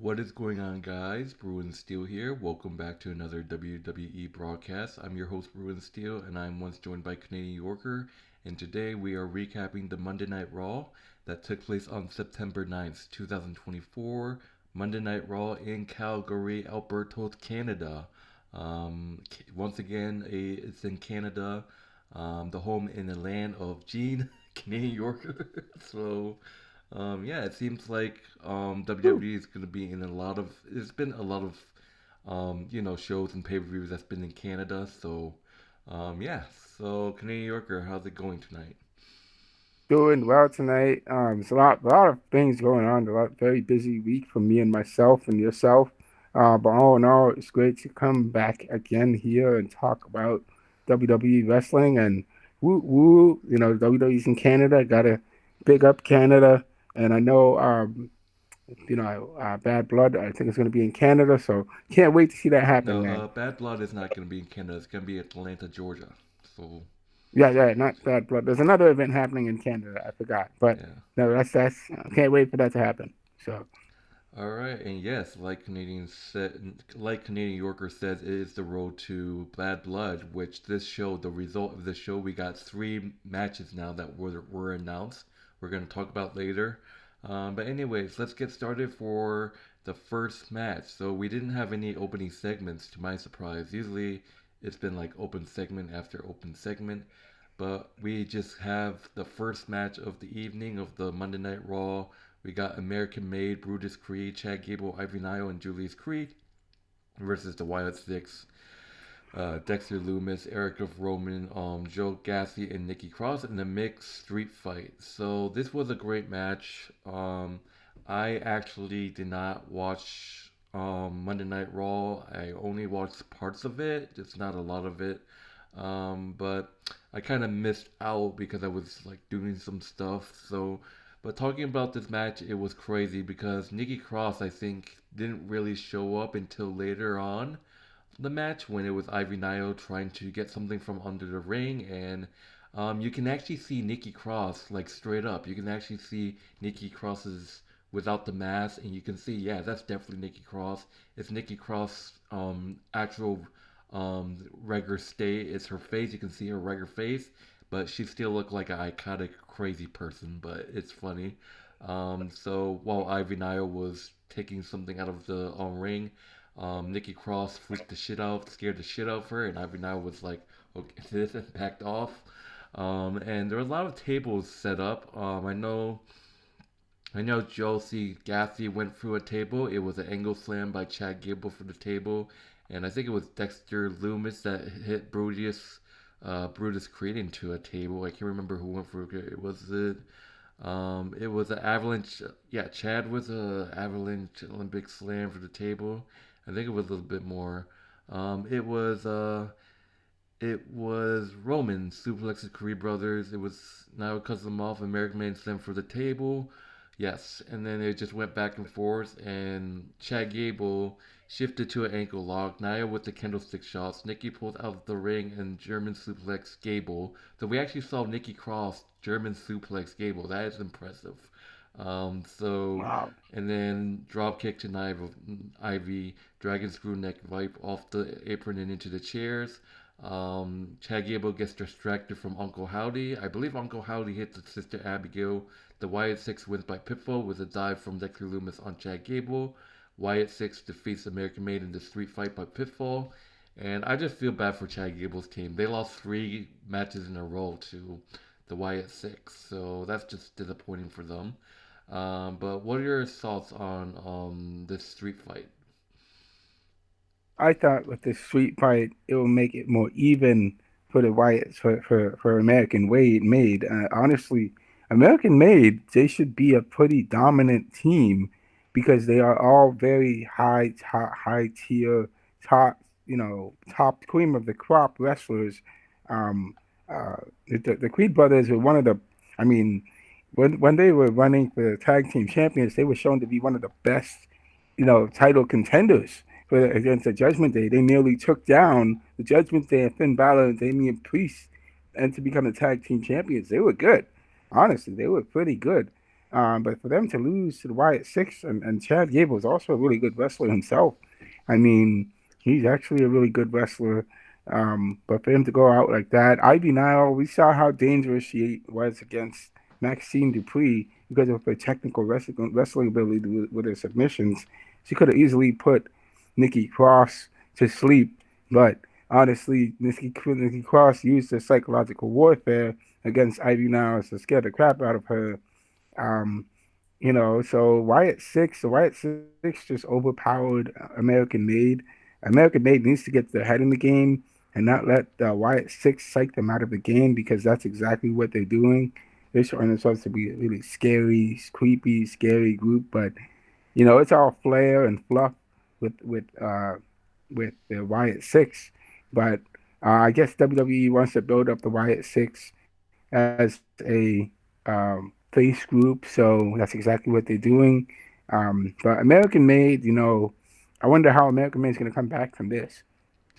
What is going on, guys? Bruin Steel here. Welcome back to another WWE broadcast. I'm your host, Bruin Steel, and I'm once joined by Canadian Yorker. And today we are recapping the Monday Night Raw that took place on September 9th, 2024. Monday Night Raw in Calgary, Alberta, Canada. Once again, it's in Canada, the home in the land of Gene, Canadian Yorker. It seems like Woo. WWE is going to be in a lot of. There's been a lot of, shows and pay-per-views that's been in Canada. Um, yeah. So Canadian Yorker, how's it going tonight? Doing well tonight. There's a lot of things going on. Very busy week for me and myself and yourself. But all in all, it's great to come back again here and talk about WWE wrestling and woo woo. WWE's in Canada. Gotta big up Canada. And I know, Bad Blood. I think it's gonna be in Canada. So can't wait to see that happen, No, man. Bad Blood is not going to be in Canada. It's going to be Atlanta, Georgia. So Yeah, not Bad Blood. There's another event happening in Canada. I forgot, but yeah. no, that's. Can't wait for that to happen. So All right, and yes, like Canadian Yorker says, it is the road to Bad Blood. Which this show, the result of this show, we got three matches now that were announced. We're going to talk about later. But anyways, let's get started for the first match. So we didn't have any opening segments, to my surprise. Usually, it's been like open segment after open segment, but we just have the first match of the evening of the Monday Night Raw. We got American Made, Brutus Creed, Chad Gable, Ivy Nile, and Julius Creed versus the Wyatt Six, Dexter Lumis, Erick of Roman, Joe Gacy, and Nikki Cross in a mixed street fight. So this was a great match. I actually did not watch Monday Night Raw. I only watched parts of it, just not a lot of it. But I kind of missed out because I was like doing some stuff. But talking about this match, it was crazy because Nikki Cross, I think, didn't really show up until later on the match when it was Ivy Nile trying to get something from under the ring, and you can actually see Nikki Cross like straight up. You can actually see Nikki Cross's without the mask, and you can see, yeah, that's definitely Nikki Cross. It's Nikki Cross actual regular state. It's her face. You can see her regular face, but she still looked like an iconic crazy person. But it's funny. So while Ivy Nile was taking something out of the ring, Nikki Cross freaked the shit out, scared the shit out of her, and Ivy Nile was like, okay, this and backed off. And there were a lot of tables set up. I know Josie Gaffney went through a table. It was an angle slam by Chad Gable for the table, and I think it was Dexter Lumis that hit Brutus Creed into a table. I can't remember who went for it. It was an Avalanche. Yeah, Chad was a Avalanche Olympic Slam for the table. I think it was a little bit more. Um, it was uh, it was Roman suplexes Creed brothers. It was Nile cuts them off. American Man Slam for the table. Yes, and then it just went back and forth, and Chad Gable shifted to an ankle lock. Nia with the candlestick shots. Nikki pulled out of the ring and German suplex Gable. So we actually saw Nikki Cross German suplex Gable. That is impressive. Um, so, wow. and then drop kick to Ivy, dragon screw neck wipe off the apron and into the chairs. Chad Gable gets distracted from Uncle Howdy. I believe Uncle Howdy hit the sister Abigail. The Wyatt Six wins by pinfall with a dive from Dexter Lumis on Chad Gable. Wyatt Six defeats American Made in the street fight by pinfall. And I just feel bad for Chad Gable's team. They lost three matches in a row to the Wyatt Six, so that's just disappointing for them. But what are your thoughts on this street fight? I thought with this street fight, it will make it more even for the Wyatts for American Wade Made. Honestly, American Made they should be a pretty dominant team because they are all very high tier, top cream of the crop wrestlers. Um, the Creed brothers were one of the. I mean, when they were running for the tag team champions, they were shown to be one of the best, title contenders against the Judgment Day. They nearly took down the Judgment Day and Finn Balor and Damian Priest and to become the tag team champions. They were good. Honestly, they were pretty good. But for them to lose to the Wyatt Six, and Chad Gable is also a really good wrestler himself. I mean, he's actually a really good wrestler. But for him to go out like that, Ivy Nile, we saw how dangerous she was against Maxine Dupree because of her technical wrestling ability with her submissions. She could have easily put Nikki Cross to sleep, but honestly, Nikki Cross used her psychological warfare against Ivy Nile to scare the crap out of her. Um, so Wyatt Six just overpowered American Made. American Made needs to get their head in the game and not let Wyatt Six psych them out of the game because that's exactly what they're doing. They're showing themselves to be a really scary, creepy, scary group, but it's all flair and fluff with with uh, with the Wyatt Six. But I guess WWE wants to build up the Wyatt Six as a face group, so that's exactly what they're doing. But American Made, I wonder how American Made is going to come back from this.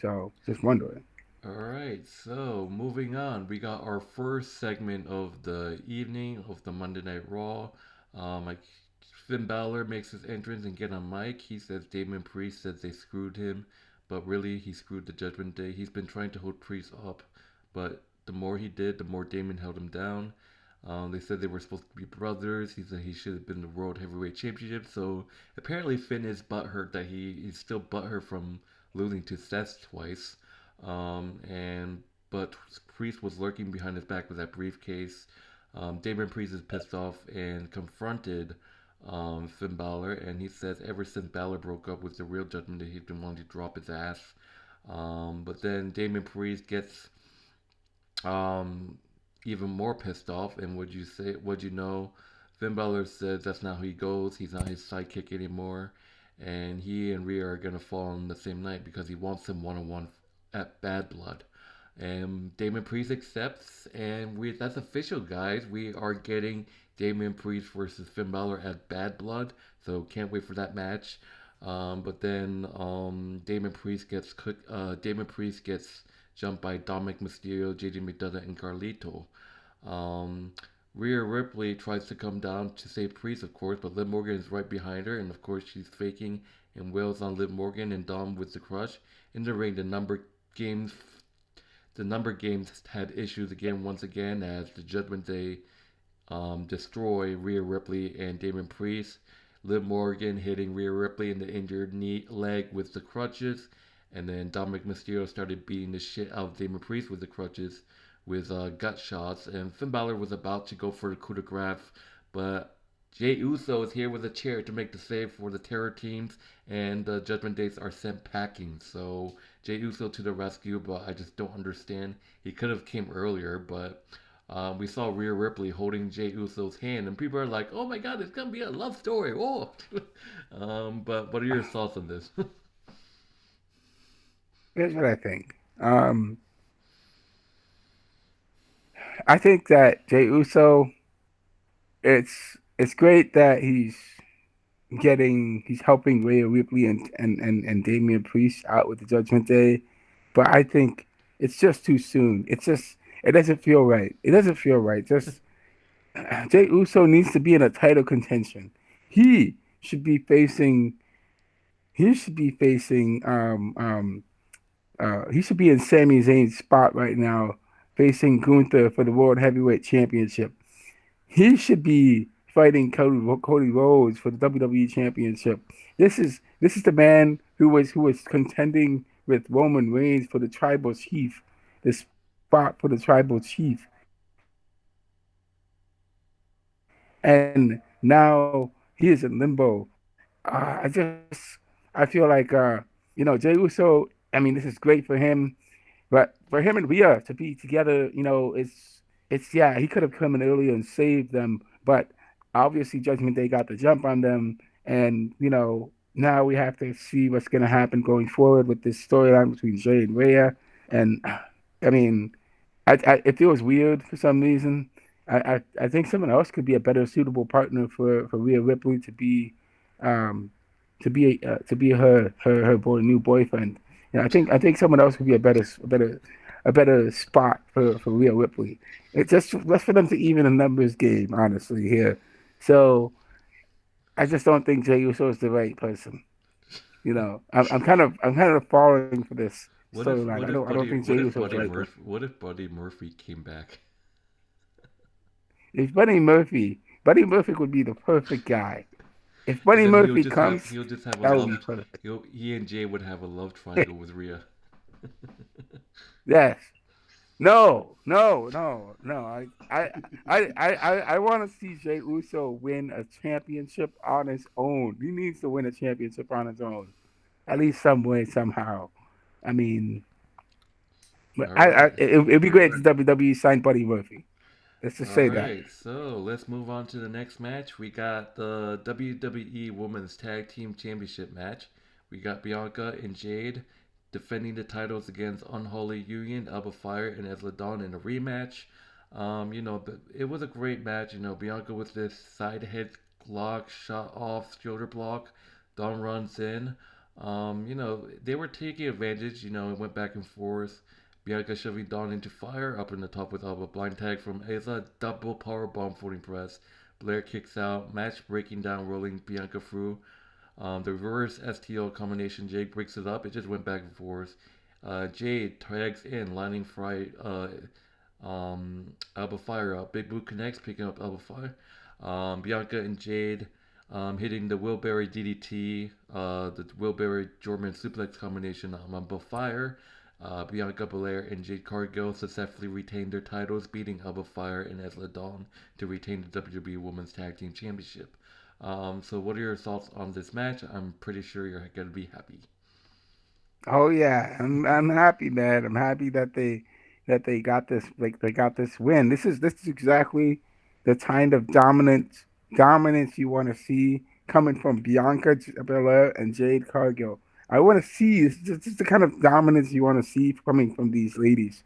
So just wondering. All right, so moving on, we got our first segment of the evening of the Monday Night Raw. Like Finn Balor makes his entrance and get on mic. He says Damon Priest says they screwed him, but really he screwed the Judgment Day. He's been trying to hold Priest up, but the more he did, the more Damon held him down. They said they were supposed to be brothers. He said he should have been the World Heavyweight Championship. So apparently Finn is butthurt that he's still butthurt from losing to Seth twice. And but Priest was lurking behind his back with that briefcase. Damon Priest is pissed off and confronted Finn Balor, and he says ever since Balor broke up with the real Judgment Day, he's been wanting to drop his ass. But then Damon Priest gets um, even more pissed off, and would you say, would you know, Finn Balor says that's not how he goes. He's not his sidekick anymore, and he and Rhea are gonna fall on the same night because he wants him one on one at Bad Blood. And Damon Priest accepts, and that's official, guys. We are getting Damon Priest versus Finn Balor at Bad Blood, so can't wait for that match. But then Damon Priest gets jumped by Dominic Mysterio, JJ McDonagh, and Carlito. Um, Rhea Ripley tries to come down to save Priest, of course, but Liv Morgan is right behind her, and of course she's faking and wails on Liv Morgan and Dom with the crush. In the ring, games the number games had issues again once again as the Judgment Day destroy Rhea Ripley and Damon Priest. Liv Morgan hitting Rhea Ripley in the injured knee leg with the crutches, and then Dominic Mysterio started beating the shit out of Damon Priest with the crutches with gut shots. And Finn Balor was about to go for the coup de grace, but Jey Uso is here with a chair to make the save for the terror teams, and the Judgment Days are sent packing. So Jey Uso to the rescue, but I just don't understand. He could have came earlier, but we saw Rhea Ripley holding Jey Uso's hand, and people are like, "Oh my God, it's gonna be a love story!" Oh, but what are your thoughts on this? Here's what I think. I think that Jey Uso, it's great that he's helping Rhea Ripley and Damian Priest out with the Judgment Day, but I think it's just too soon. It doesn't feel right. It doesn't feel right. Just Jey Uso needs to be in a title contention. He should be facing. He should be facing. He should be in Sami Zayn's spot right now, facing Gunther for the World Heavyweight Championship. He should be fighting Cody Rhodes for the WWE Championship. This is the man who was contending with Roman Reigns for the Tribal Chief, the spot for the Tribal Chief, and now he is in limbo. I feel like Jey Uso. I mean, this is great for him, but for him and Rhea to be together, it's yeah, he could have come in earlier and saved them, but obviously Judgment Day got the jump on them, and now we have to see what's gonna happen going forward with this storyline between Jay and Rhea, and I mean, it feels weird for some reason. I think someone else could be a better suitable partner for Rhea Ripley um, to be her new boyfriend. I think someone else would be a better spot for Rhea Ripley. It's just for them to even the numbers game, honestly here. So I just don't think Jey Uso is the right person. I'm kind of falling for this storyline. I don't think Jey Uso is the right person. What if Buddy Murphy came back? If Buddy Murphy would be the perfect guy. If And Buddy then Murphy comes, he'll just have a that would be love perfect. he and Jay would have a love triangle with Rhea. Yes. No, no, no, no. I want to see Jey Uso win a championship on his own. He needs to win a championship on his own, at least some way, somehow. I mean, All right. it'd be great if WWE signed Buddy Murphy. Let's just All say that. right, so let's move on to the next match. We got the WWE Women's Tag Team Championship match. We got Bianca and Jade defending the titles against Unholy Union, Alba Fire, and Isla Dawn in a rematch. It was a great match. Bianca with this side head lock, shot off shoulder block. Dawn runs in. They were taking advantage. It went back and forth. Bianca shoving Dawn into fire, up in the top with Alba. Blind tag from Asa, double power bomb floating press. Belair kicks out, match breaking down, rolling Bianca through. The reverse STO combination, Jade breaks it up. It just went back and forth. Jade tags in, lining Fry, Alba Fire up. Big Boot connects, picking up Alba Fire. Bianca and Jade hitting the Wheelbarrow DDT, the Wheelbarrow German suplex combination on Alba Fire. Bianca Belair and Jade Cargill successfully retained their titles, beating Alba Fire and Isla Dawn to retain the WWE Women's Tag Team Championship. So, what are your thoughts on this match? I'm pretty sure you're going to be happy. Oh yeah, I'm happy, man. I'm happy that they got this, like they got this win. This is exactly the kind of dominance you want to see coming from Bianca Belair and Jade Cargill. I want to see this is the kind of dominance you want to see coming from these ladies.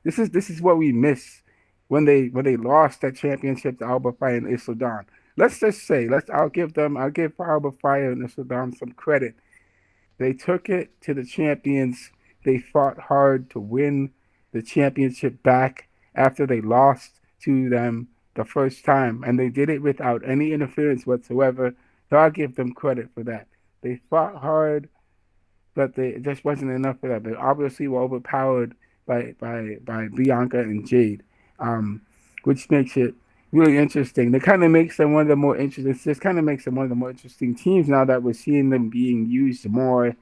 This is what we miss when they lost that championship to Alba Fire and Isla Dawn. Let's just say I'll give Alba Fire and Isla Dawn some credit. They took it to the champions. They fought hard to win the championship back after they lost to them the first time, and they did it without any interference whatsoever. So I'll give them credit for that. They fought hard, but it just wasn't enough for them. They obviously were overpowered by Bianca and Jade, um, which makes it really interesting. That kind of makes them one of the more interesting. This kind of makes them one of the more interesting teams now that we're seeing them being used more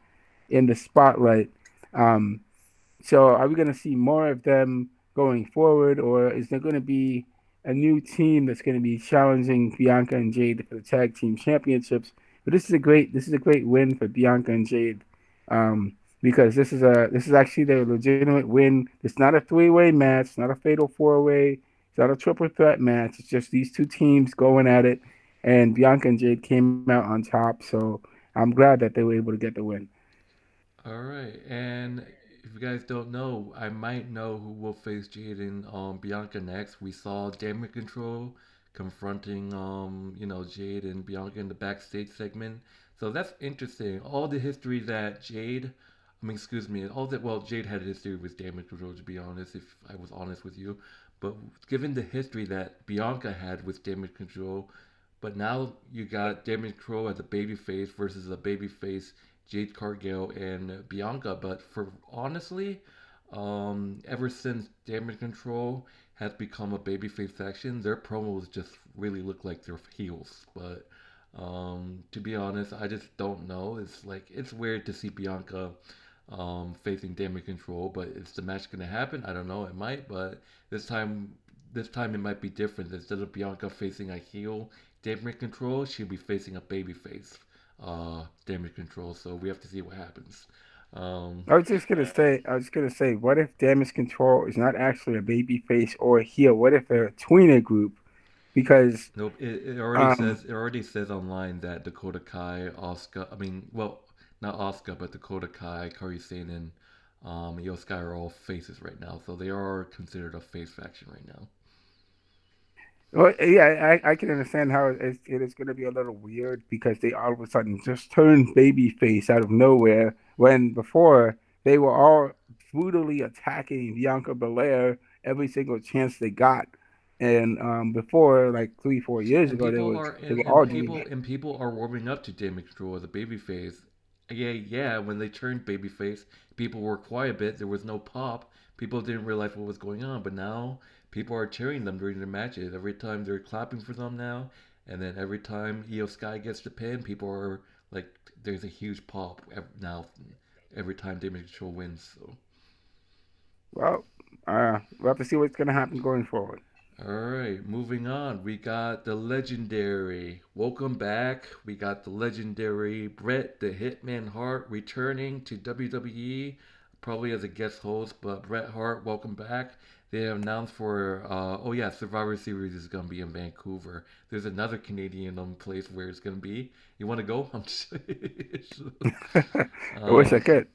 in the spotlight. Um, so, are we going to see more of them going forward, or is there going to be a new team that's going to be challenging Bianca and Jade for the tag team championships? But this is a great win for Bianca and Jade, because this is actually their legitimate win. It's not a three-way match, it's not a fatal four-way, it's not a triple threat match. It's just these two teams going at it, and Bianca and Jade came out on top. So I'm glad that they were able to get the win. All right, and if you guys don't know, I might know who will face Jade and Bianca next. We saw Damage Control confronting Jade and Bianca in the backstage segment. So that's interesting. All the history that excuse me, all that Jade had a history with Damage Control, to be honest, if I was honest with you. But given the history that Bianca had with Damage Control, but now you got Damage Control as a babyface versus a babyface Jade Cargill and Bianca. But for honestly, ever since Damage Control has become a babyface faction, their promos just really look like they're heels. But to be honest, I just don't know. It's weird to see Bianca facing Damage Control, but is the match gonna happen? I don't know. It might, but this time this time it might be different. Instead of Bianca facing a heel Damage Control, she'll be facing a babyface Damage Control. So we have to see what happens. Um, I was just gonna say, what if Damage Control is not actually a baby face or a heel? What if they're a tweener group? Because Nope. um, It already says online that Dakota Kai, Oscar. I mean, well, not Oscar, but Dakota Kai, Kairi Sane, and Io Sky are all faces right now, so they are considered a face faction right now. well, yeah, I can understand how it is going to be a little weird because they all of a sudden just turned baby face out of nowhere when before they were all brutally attacking Bianca Belair every single chance they got. And before, like 3-4 years And ago, people are they were all and doing people that. and people are warming up to Damage Control as a babyface. Yeah, yeah. When they turned babyface, people were quiet a bit. There was no pop. People didn't realize what was going on. But now people are cheering them during their matches. Every time they're clapping for them now, and then every time Io Sky gets the pin, people are like, there's a huge pop now. Every time Damage Control wins. So. Well, we'll have to see what's going to happen going forward. Alright, moving on. We got the legendary. Welcome back. We got the legendary Bret the Hitman Hart returning to WWE, probably as a guest host. But Bret Hart, welcome back. They have announced for, oh yeah, Survivor Series is going to be in Vancouver. There's another Canadian place where it's going to be. You want to go? I'm just. I wish I um, could.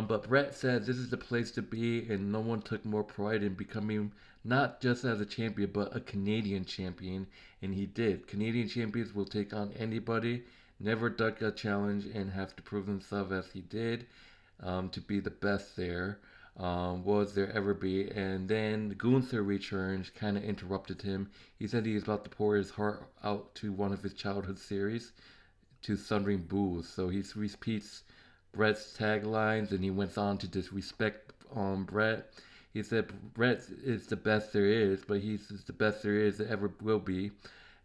but Brett said this is the place to be, and no one took more pride in becoming not just as a champion, but a Canadian champion, and he did. Canadian champions will take on anybody, never duck a challenge, and have to prove themselves as he did to be the best there. Was there ever be? And then Gunther returns, kind of interrupted him. He said he was about to pour his heart out to one of his childhood series, to thundering boos. So he repeats Brett's taglines, and he went on to disrespect Brett. He said Brett is the best there is, but he's the best there is that ever will be.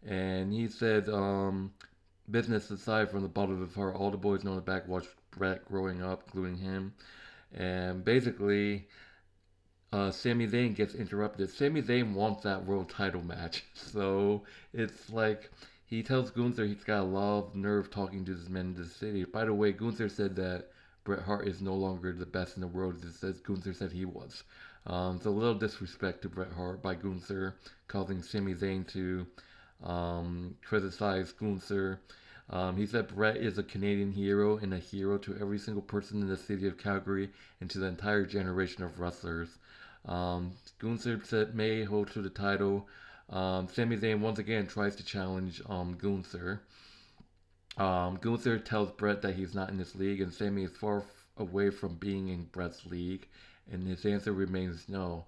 And he said, business aside from the bottom of his heart, all the boys know in the back watched Brett growing up, including him. And basically, Sami Zayn gets interrupted. Sami Zayn wants that world title match. So it's like he tells Gunther he's got a lot of nerve talking to this man in the city. By the way, Gunther said that Bret Hart is no longer the best in the world. It says Gunther said he was. So a little disrespect to Bret Hart by Gunther, causing Sami Zayn to criticize Gunther. He said Bret is a Canadian hero and a hero to every single person in the city of Calgary and to the entire generation of wrestlers. Gunther said May hold to the title. Sami Zayn once again tries to challenge Gunther. Gunther tells Bret that he's not in this league, and Sami is far away from being in Bret's league, and his answer remains no.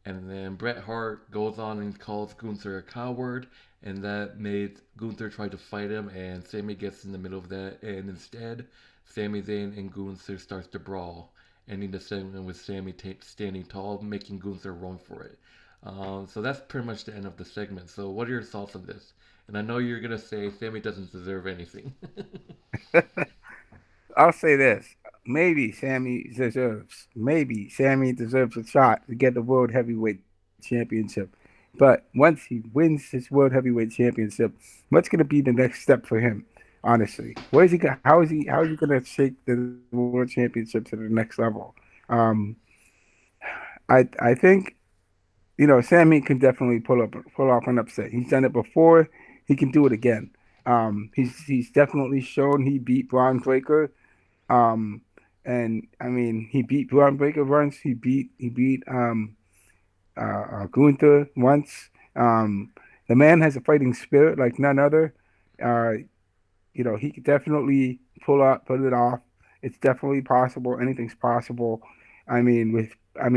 And then Bret Hart goes on and calls Gunther a coward, and that made Gunther try to fight him, and Sami gets in the middle of that, and instead, Sami Zayn and Gunther starts to brawl, ending the segment with Sami standing tall, making Gunther run for it. So that's pretty much the end of the segment. So what are your thoughts on this? And I know you're gonna say Sami doesn't deserve anything. I'll say this. Maybe Sammy deserves a shot to get the World Heavyweight Championship. But once he wins his World Heavyweight Championship, what's going to be the next step for him? Honestly, where is he? How is he going to take the World Championship to the next level? Um, I think Sammy can definitely pull off an upset. He's done it before. He can do it again. He's definitely shown he beat Braun Breaker. Um, and I mean, he beat Braun Breaker once. He beat Gunther once. The man has a fighting spirit like none other. Uh, he could definitely pull it off. It's definitely possible. Anything's possible. I mean,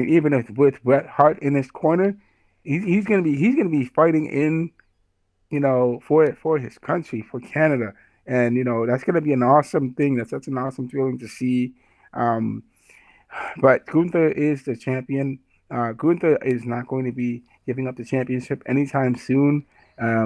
even if with Bret Hart in his corner, he's gonna be fighting in for his country, for Canada, and that's gonna be an awesome thing. That's such an awesome feeling to see. Um, but Gunther is the champion. Gunther is not going to be giving up the championship anytime soon.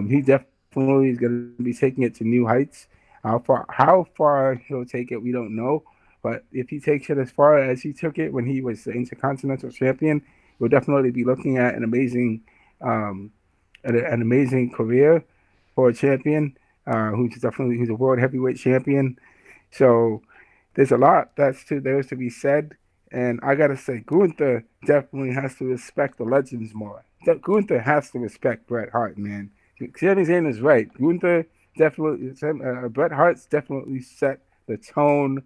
He definitely is going to be taking it to new heights. How far he'll take it, we don't know. But if he takes it as far as he took it when he was the Intercontinental champion, we'll definitely be looking at um, an amazing career for a champion who's a world heavyweight champion. So there's a lot there's to be said, and I gotta say Gunther definitely has to respect the legends more. Gunther has to respect Bret Hart, man. Sami Zayn is right. Gunther definitely, Bret Hart's definitely set the tone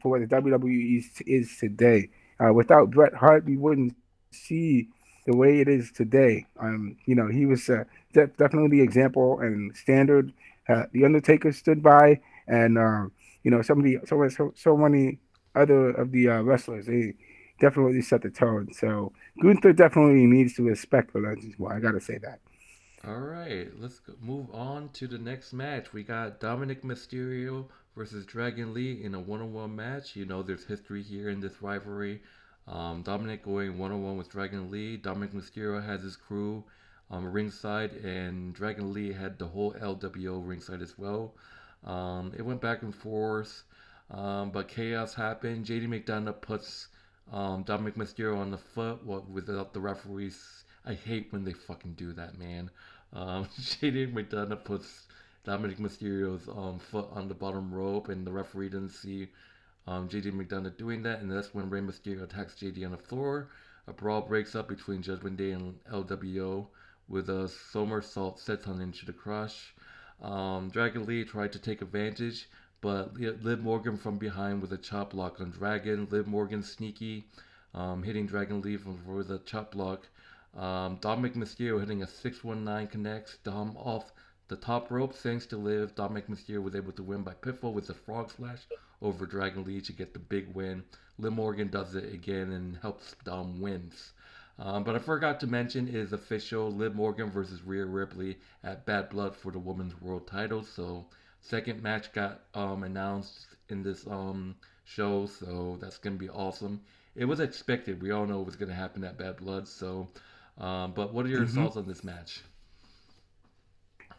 for what the WWE is today. Without Bret Hart, we wouldn't see the way it is today. He was definitely the example and standard. The Undertaker stood by, and some of the so many other of the wrestlers. definitely set the tone. So Gunther definitely needs to respect the legends. Well, I gotta say that. All right, move on to the next match. We got Dominic Mysterio versus Dragon Lee in a one-on-one match. You know, there's history here in this rivalry. Dominic going one-on-one with Dragon Lee. Dominic Mysterio has his crew ringside, and Dragon Lee had the whole LWO ringside as well. It went back and forth, but chaos happened. JD McDonagh puts Dominic Mysterio on the foot without the referees. I hate when they fucking do that, man. JD McDonagh puts Dominic Mysterio's foot on the bottom rope, and the referee didn't see JD McDonagh doing that, and that's when Rey Mysterio attacks JD on the floor. A brawl breaks up between Judgment Day and LWO with a somersault set on into the crush. Dragon Lee tried to take advantage, but Liv Morgan from behind with a chop block on Dragon. Liv Morgan sneaky, hitting Dragon Lee for the chop block. Dominic Mysterio hitting a 619 connects Dom off the top rope. Thanks to Liv, Dominic Mysterio was able to win by pinfall with a frog splash over Dragon Lee to get the big win. Liv Morgan does it again and helps Dom wins. But I forgot to mention it is official Liv Morgan versus Rhea Ripley at Bad Blood for the Women's World Title. So second match got announced in this show, so that's gonna be awesome. It was expected. We all know it was gonna happen at Bad Blood. So, but what are your Mm-hmm. thoughts on this match?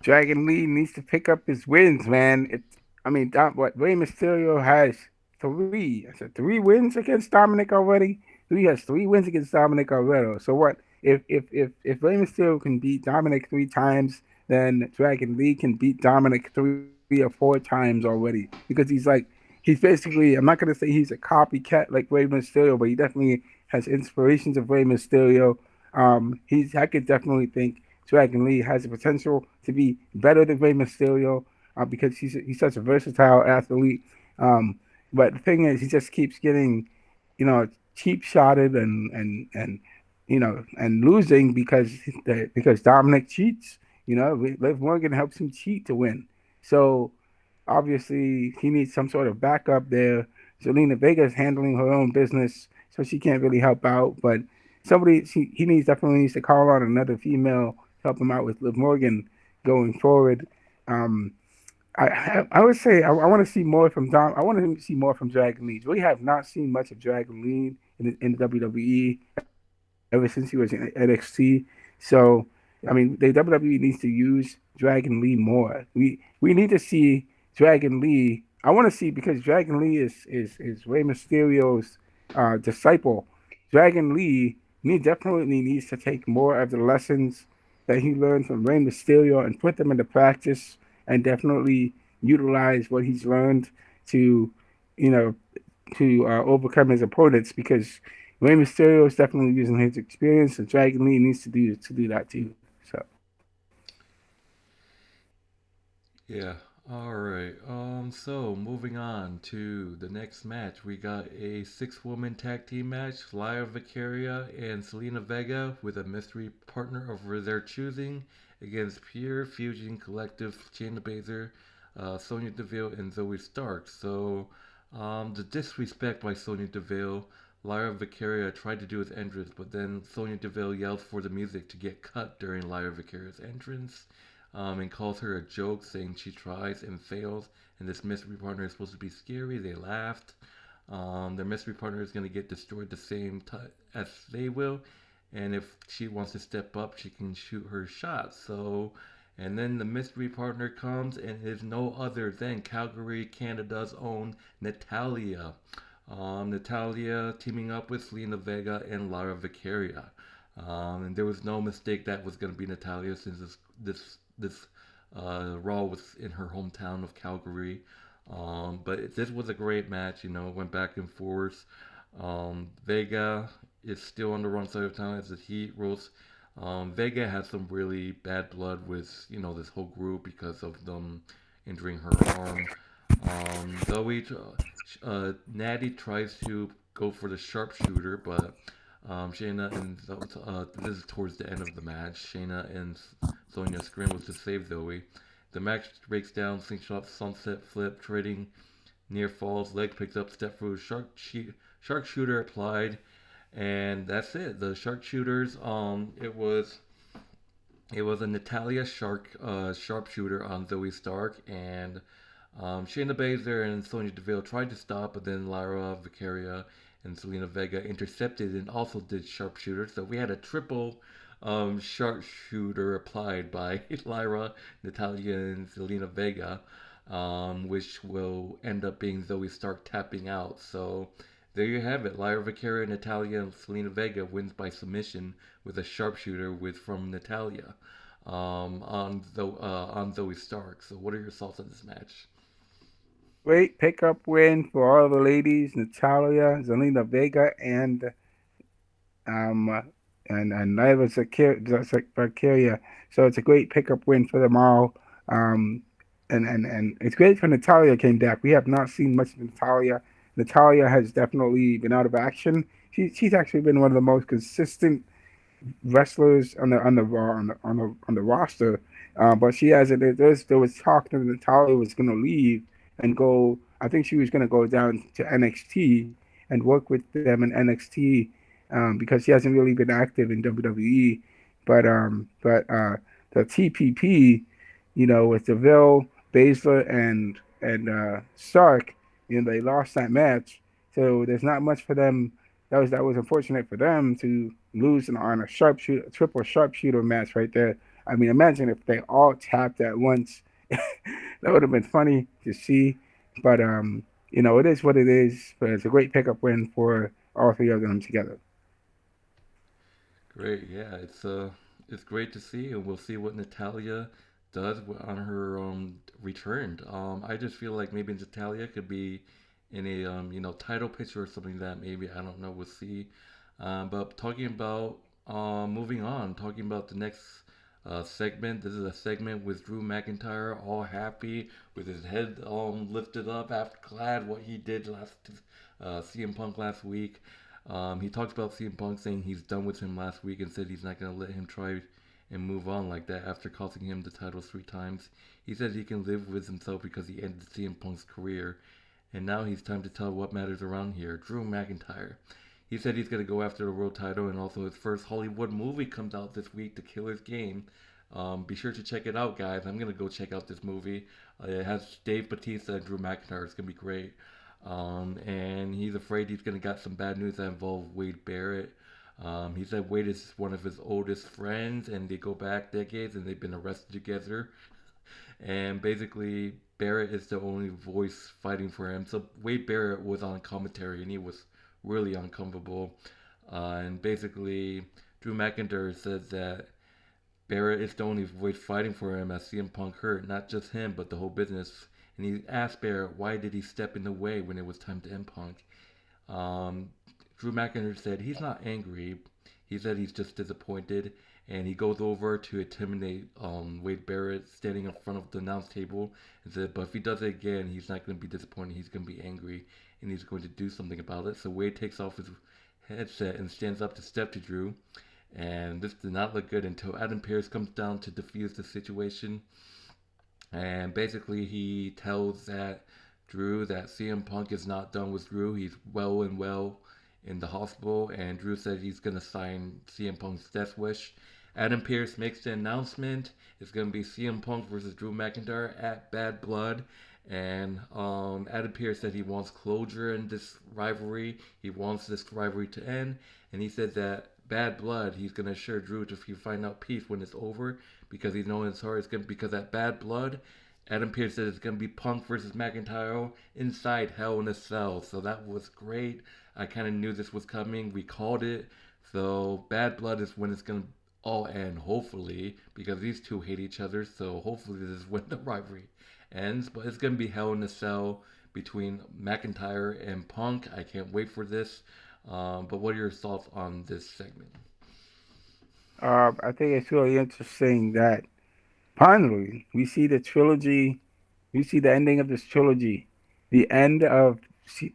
Dragon Lee needs to pick up his wins, man. I mean, what Rey Mysterio has three. I said 3 wins against Dominic already. He has 3 wins against Dominic already. So what? If Rey Mysterio can beat Dominic 3 times, then Dragon Lee can beat Dominic 3 or 4 times already. Because he's basically, I'm not gonna say he's a copycat like Rey Mysterio, but he definitely has inspirations of Rey Mysterio. I could definitely think Dragon Lee has the potential to be better than Rey Mysterio because he's such a versatile athlete. Um, but the thing is, he just keeps getting, cheap shotted and and losing because Dominic cheats. Liv Morgan helps him cheat to win. So obviously he needs some sort of backup there. Zelina Vega is handling her own business, so she can't really help out. But he definitely needs to call on another female to help him out with Liv Morgan going forward. Um, I would say I want to see more from Dom. I want to see more from Dragon Lee. We have not seen much of Dragon Lee in the WWE ever since he was in NXT. So I mean, the WWE needs to use Dragon Lee more. We need to see Dragon Lee. I want to see because Dragon Lee is Rey Mysterio's disciple. Dragon Lee definitely needs to take more of the lessons that he learned from Rey Mysterio and put them into practice and definitely utilize what he's learned to, you know, overcome his opponents because Rey Mysterio is definitely using his experience, and Dragon Lee needs to do that too. So Yeah. All right. So moving on to the next match, we got a six-woman tag team match: Lyra Vicaria and Selena Vega with a mystery partner of their choosing against Pure Fusion Collective, Shayna Baszler, Sonya Deville, and Zoe Stark. So, the disrespect by Sonya Deville. Lyra Vicaria tried to do his entrance, but then Sonya Deville yelled for the music to get cut during Lyra Vicaria's entrance, and calls her a joke, saying she tries and fails, and this mystery partner is supposed to be scary. They laughed. Their mystery partner is going to get destroyed the same time as they will, and if she wants to step up, she can shoot her shot. So, and then the mystery partner comes and is no other than Calgary, Canada's own Natalia. Natalia teaming up with Selena Vega and Lara Vicaria. And there was no mistake that was going to be Natalia since this Raw was in her hometown of Calgary. But this was a great match. It went back and forth. Vega is still on the wrong side of town as the Heat rolls. Vega had some really bad blood with this whole group because of them injuring her arm. Zoe, Natty tries to go for the sharpshooter, but Shayna and this is towards the end of the match. Shayna and Sonya scrambles to save Zoe. The match breaks down, slingshot, sunset flip, trading near falls, leg picks up, step through, sharpshooter applied. And that's it. The sharpshooters. It was a Natalia sharpshooter on Zoe Stark, and Shayna Baszler and Sonya Deville tried to stop, but then Lyra, Vicaria, and Selena Vega intercepted and also did sharpshooter. So we had a triple sharpshooter applied by Lyra, Natalia, and Selena Vega, which will end up being Zoe Stark tapping out. So there you have it. Lyra Vicaria, Natalia, and Selena Vega wins by submission with a sharpshooter with from Natalia on Zoe Stark. So what are your thoughts on this match? Great pickup win for all the ladies, Natalia, Zelina Vega, um, and Nyla Valkyria. So it's a great pickup win for them all. Um, and it's great for Natalia came back. We have not seen much of Natalia. Natalia has definitely been out of action. She's actually been one of the most consistent wrestlers on the roster. But she hasn't. There was talk that Natalia was going to leave and go. I think she was going to go down to NXT and work with them in NXT because she hasn't really been active in WWE. But the TPP, with Deville, Baszler, and Stark, they lost that match. So there's not much for them. That was unfortunate for them to lose on a triple sharpshooter match right there. I mean, imagine if they all tapped at once. That would have been funny to see. But it is what it is. But it's a great pickup win for all three of them together. Great, yeah, it's great to see, and we'll see what Natalia does on her return. I just feel like maybe Natalia could be in a title picture or something that maybe I don't know. We'll see. But talking about moving on, talking about the next segment. This is a segment with Drew McIntyre, all happy with his head lifted up after glad what he did last CM Punk last week. He talked about CM Punk saying he's done with him last week and said he's not going to let him try and move on like that after costing him the title 3 times. He said he can live with himself because he ended CM Punk's career. And now he's time to tell what matters around here. Drew McIntyre. He said he's going to go after the world title, and also his first Hollywood movie comes out this week, The Killer's Game. Be sure to check it out, guys. I'm going to go check out this movie. It has Dave Bautista and Drew McIntyre. It's going to be great. And he's afraid he's going to get some bad news that involve Wade Barrett. He said Wade is one of his oldest friends, and they go back decades, and they've been arrested together. And basically, Barrett is the only voice fighting for him. So Wade Barrett was on commentary, and he was really uncomfortable. And basically, Drew McIntyre says that Barrett is the only voice fighting for him as CM Punk hurt, not just him, but the whole business. And he asked Barrett why did he step in the way when it was time to end Punk. Um, Drew McIntyre said he's not angry. He said he's just disappointed, and he goes over to intimidate Wade Barrett standing in front of the announce table and said, but if he does it again, he's not going to be disappointed. He's going to be angry, and he's going to do something about it. So Wade takes off his headset and stands up to step to Drew. And this did not look good until Adam Pearce comes down to defuse the situation. And basically, he tells Drew that CM Punk is not done with Drew. He's well in the hospital, and Drew said he's gonna sign CM Punk's death wish. Adam Pearce makes the announcement. It's gonna be CM Punk versus Drew McIntyre at Bad Blood. And Adam Pearce said he wants closure in this rivalry. He wants this rivalry to end. And he said that Bad Blood, he's gonna assure Drew to find out peace when it's over, because he knows in his heart it's gonna because at Bad Blood, Adam Pearce said it's gonna be Punk versus McIntyre inside Hell in a Cell. So that was great. I kind of knew this was coming. We called it. So Bad Blood is when it's gonna all end, hopefully, because these two hate each other. So hopefully this is when the rivalry ends. But it's gonna be Hell in a Cell between McIntyre and Punk. I can't wait for this. But what are your thoughts on this segment? I think it's really interesting that finally we see the trilogy. We see the ending of this trilogy, the end of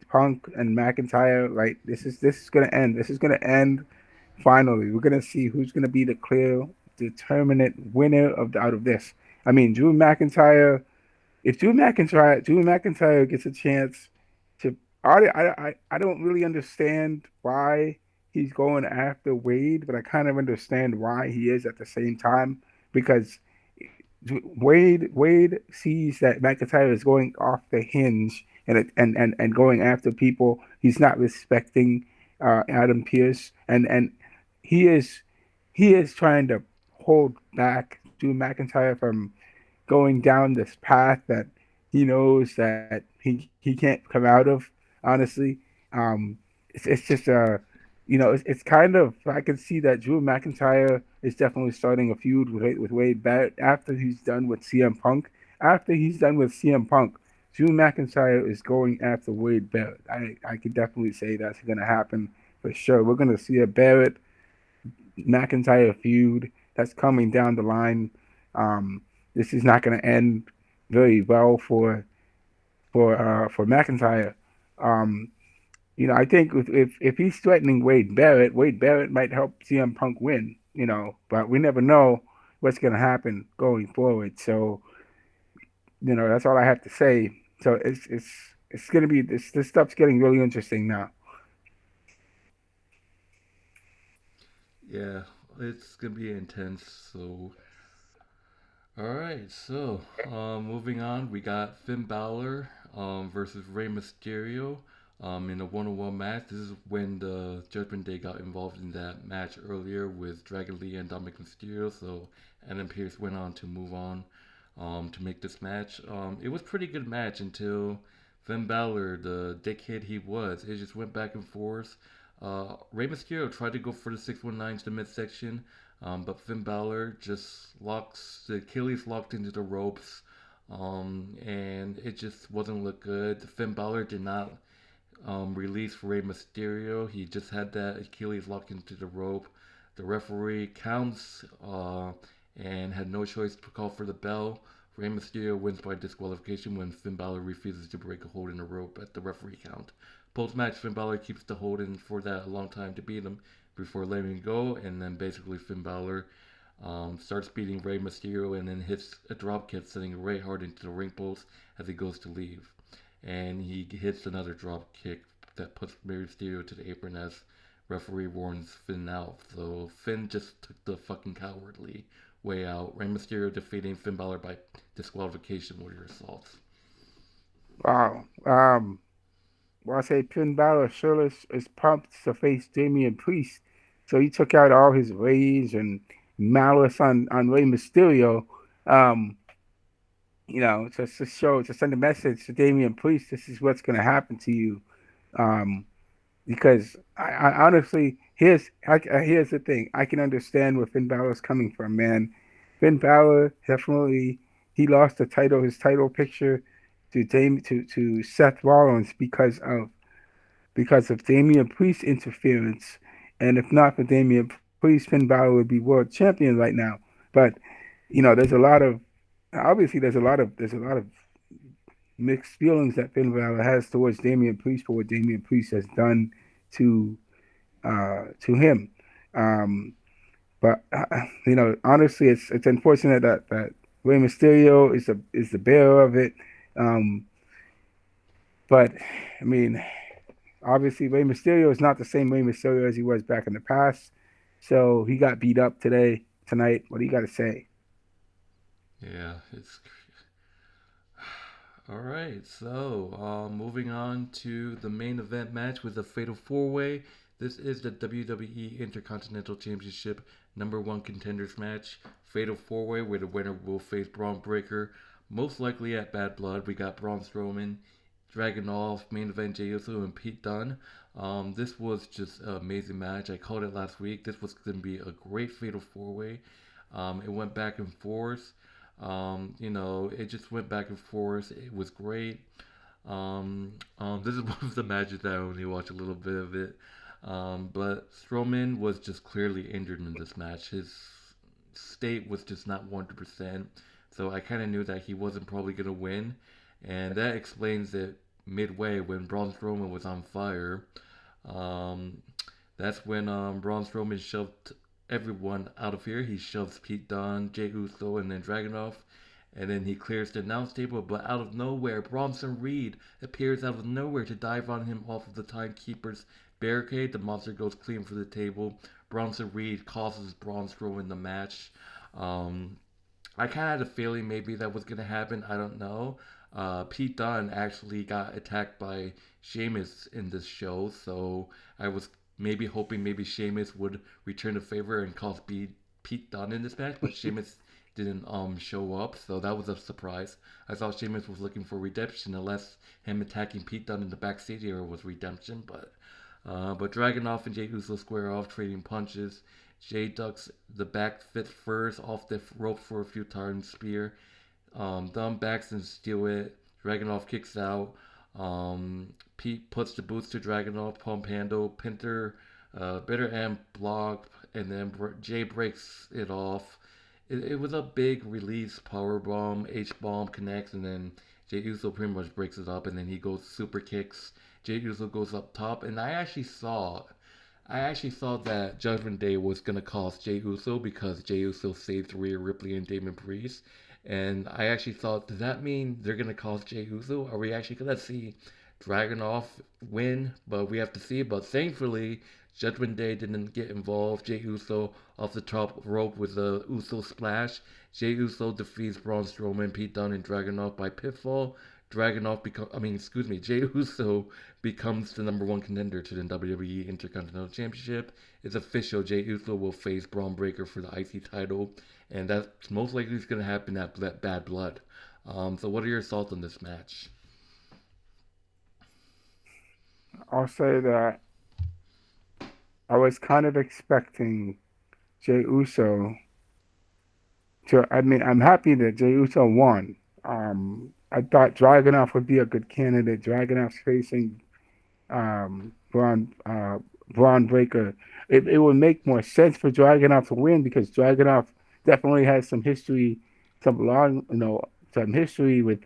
Punk and McIntyre. Right, this is gonna end. This is gonna end. Finally, we're gonna see who's gonna be the clear, determinate winner out of this. I mean, Drew McIntyre. If Drew McIntyre gets a chance to, I don't really understand why he's going after Wade, but I kind of understand why he is at the same time because Wade sees that McIntyre is going off the hinge and going after people. He's not respecting Adam Pearce, and he is he is trying to hold back Drew McIntyre from going down this path that he knows that he can't come out of. Honestly, it's just it's kind of I can see that Drew McIntyre is definitely starting a feud with Wade Barrett after he's done with CM Punk. After he's done with CM Punk, Drew McIntyre is going after Wade Barrett. I could definitely say that's going to happen for sure. We're going to see a Barrett McIntyre feud that's coming down the line. This is not going to end very well for McIntyre. Um, I think if he's threatening Wade Barrett might help CM Punk win. But we never know what's going to happen going forward. So that's all I have to say. So it's going to be this stuff's getting really interesting now. Yeah, it's gonna be intense. So, all right. So, moving on, we got Finn Balor versus Rey Mysterio in a one-on-one match. This is when the Judgment Day got involved in that match earlier with Dragon Lee and Dominic Mysterio. So, Adam Pearce went on to move on to make this match. It was a pretty good match until Finn Balor, the dickhead he was, it just went back and forth. Rey Mysterio tried to go for the 619 to the midsection, but Finn Balor just locks the Achilles locked into the ropes, and it just wasn't look good. Finn Balor did not release Rey Mysterio. He just had that Achilles locked into the rope. The referee counts and had no choice to call for the bell. Rey Mysterio wins by disqualification when Finn Balor refuses to break a hold in the rope at the referee count. Post match, Finn Balor keeps the hold in for that a long time to beat him before letting him go, and then basically Finn Balor starts beating Rey Mysterio and then hits a drop kick, sending Rey hard into the ring post as he goes to leave. And he hits another drop kick that puts Rey Mysterio to the apron as referee warns Finn out. So Finn just took the fucking cowardly way out. Rey Mysterio defeating Finn Balor by disqualification. What are your thoughts? Wow. Well, I say Finn Balor sure is pumped to face Damian Priest. So he took out all his rage and malice on Rey Mysterio. Um, just to show, to send a message to Damian Priest, this is what's going to happen to you. Um, because I honestly, here's the thing. I can understand where Finn Balor's coming from, man. Finn Balor definitely he lost his title picture to Seth Rollins because of Damian Priest's interference. And if not for Damian Priest, Finn Balor would be world champion right now. But there's a lot of obviously there's a lot of mixed feelings that Finn Balor has towards Damian Priest for what Damian Priest has done to to him. Um, but honestly, it's unfortunate that Rey Mysterio is the bearer of it. Um, but I mean, obviously, Rey Mysterio is not the same Rey Mysterio as he was back in the past. So he got beat up tonight. What do you got to say? Yeah, it's all right. So, moving on to the main event match with the Fatal Four Way. This is the WWE Intercontinental Championship number one contenders match. Fatal Four Way, where the winner will face Braun Breaker. Most likely at Bad Blood, we got Braun Strowman, Dragunov, main event Jey Uso, and Pete Dunne. This was just an amazing match. I called it last week. This was going to be a great Fatal Four Way. It went back and forth. It just went back and forth. It was great. This is one of the matches that I only watched a little bit of it. But Strowman was just clearly injured in this match. His state was just not 100%. So I kind of knew that he wasn't probably going to win. And that explains it midway when Braun Strowman was on fire. Um, that's when Braun Strowman shoved everyone out of here. He shoves Pete Dunne, Jey Uso, and then Dragunov. And then he clears the announce table, but out of nowhere, Bronson Reed appears out of nowhere to dive on him off of the timekeeper's barricade. The monster goes clean for the table. Bronson Reed causes Braun Strowman the match. Um, I kind of had a feeling maybe that was going to happen. I don't know. Pete Dunne actually got attacked by Sheamus in this show, so I was maybe hoping maybe Sheamus would return the favor and cause Pete Dunne in this match, but Sheamus didn't show up, so that was a surprise. I thought Sheamus was looking for redemption, unless him attacking Pete Dunne in the backstage area was redemption. But Dragunov and Jey Uso square off, trading punches. Jay ducks the back fist first off the rope for a few times spear. Dunn backs and steal it. Dragunov kicks out. Pete puts the boots to Dragunov, pump handle, Pinter, bitter end block, and then Jay breaks it off. It was a big release power bomb. H bomb connects, and then Jey Uso pretty much breaks it up, and then he goes super kicks. Jey Uso goes up top, and I actually thought that Judgment Day was gonna cost Jey Uso because Jey Uso saved Rhea Ripley and Damon Priest, and I actually thought, does that mean they're gonna cost Jey Uso? Are we actually gonna see Dragunov win? But we have to see. But thankfully, Judgment Day didn't get involved. Jey Uso off the top rope with a Uso splash. Jey Uso defeats Braun Strowman, Pete Dunne, and Dragunov by pinfall. Jey Uso becomes the number one contender to the WWE Intercontinental Championship. It's official. Jey Uso will face Braun Breaker for the IC title, and that's most likely going to happen at Bad Blood. So, what are your thoughts on this match? I'll say that I was kind of expecting Jey Uso to. I mean, I'm happy that Jey Uso won. I thought Dragunov would be a good candidate. Dragunov's facing Braun Breaker. It would make more sense for Dragunov to win because Dragunov definitely has some history, some history with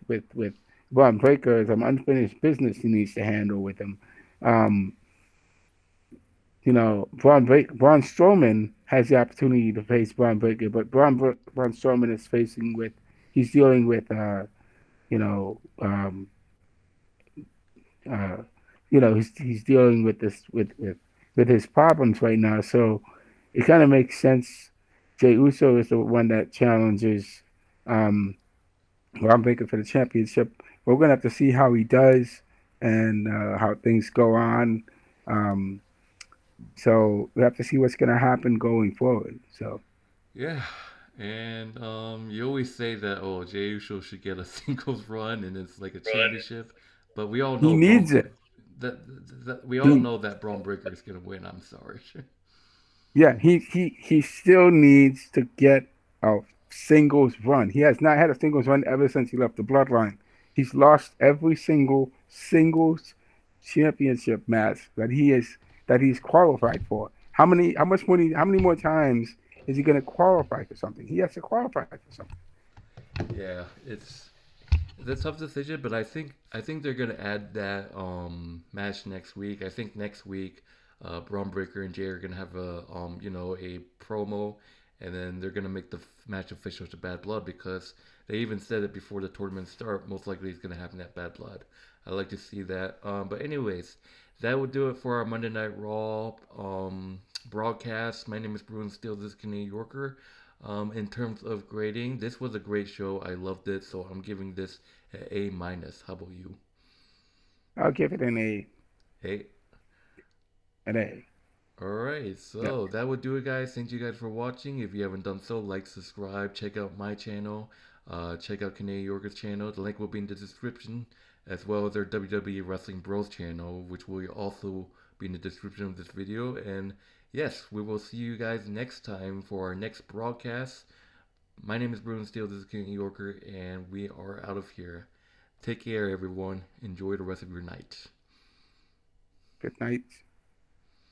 Braun Breaker, some unfinished business he needs to handle with him. Um, Braun Strowman has the opportunity to face Braun Breaker, but Braun Strowman is he's dealing with, you know, um, uh, he's dealing with with his problems right now. So it kind of makes sense. Jey Uso is the one that challenges um, Braun Breaker for the championship. We're gonna have to see how he does and how things go on. Um, so we have to see what's gonna happen going forward. So Yeah, and you always say that Jey Uso should get a singles run and it's like a championship, but we all he know needs it. that we all He know that Braun Breaker is gonna win. I'm sorry. Yeah, he still needs to get a singles run. He has not had a singles run ever since he left the Bloodline. He's lost every single singles championship match that he's qualified for. How many more times is he going to qualify for something? He has to qualify for something. Yeah, it's a tough decision, but I think they're gonna add that match next week. I think next week, Braun Breaker and Jay are gonna have a promo, and then they're gonna make the match official to Bad Blood because they even said it before the tournament start. Most likely, it's gonna happen at Bad Blood. I like to see that. But anyways, that would do it for our Monday Night Raw broadcast. My name is Bruin Steele. This is Canadian Yorker. In terms of grading, this was a great show. I loved it, so I'm giving this an A minus. How about you? I'll give it Hey, an A. all right. Yep. So that would do it, guys. Thank you guys for watching. If you haven't done so, like, subscribe, check out my channel, check out Canadian Yorker's channel. The link will be in the description, as well as our WWE Wrestling Bros channel, which will also be in the description of this video. And yes, we will see you guys next time for our next broadcast. My name is Bruin Steele. This is King Yorker, and we are out of here. Take care, everyone. Enjoy the rest of your night. Good night.